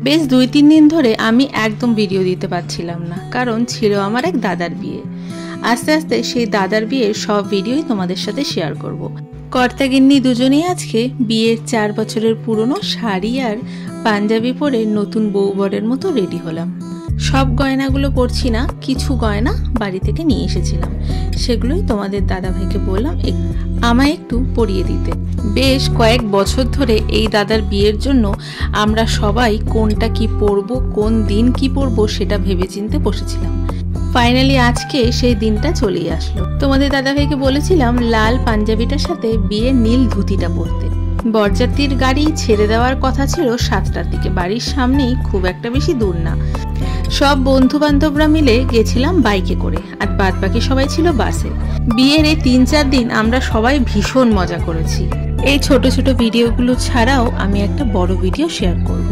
বেশ 2-3 দিন ধরে আমি একদম ভিডিও দিতে পারছিলাম না, কারণ ছিল আমার এক দাদার বিয়ে। আস্তে আস্তে সেই দাদার বিয়ের সব ভিডিওই তোমাদের সাথে শেয়ার করব। কর্তাগিন্নি দুজনেই আজকে বিয়ের 4 বছরের পুরনো শাড়ি আর পাঞ্জাবি পরে নতুন বউ বরের মতো রেডি হলাম। সব গয়নাগুলো পরছি না, কিছু গয়না বাড়ি থেকে নিয়ে এসেছিলাম, সেগুলোই তোমাদের দাদাভাইকে বললাম আমায় একটু পরিয়ে দিতে। বেশ কয়েক বছর ধরে এই দাদার বিয়ের জন্য আমরা সবাই কোনটা কি পরবো, কোন দিন কি পরবো সেটা ভেবেচিন্তে বসেছিলাম। ফাইনালি আজকে সেই দিনটা চলেই আসলো। তোমাদের দাদাভাইকে বলেছিলাম লাল পাঞ্জাবিটার সাথে বিয়ের নীল ধুতিটা পরতে। বরযাত্রীর গাড়ি ছেড়ে দেওয়ার কথা ছিল 7টার দিকে, বাড়ির সামনেই, খুব একটা বেশি দূর না। সব বন্ধু বান্ধবরা মিলে গেছিলাম বাইকে করে, আর বাদ বাকি সবাই ছিল বাসে। বিয়ের এই 3-4 দিন আমরা সবাই ভীষণ মজা করেছি। এই ছোট ছোট ভিডিওগুলো ছাড়াও আমি একটা বড় ভিডিও শেয়ার করব।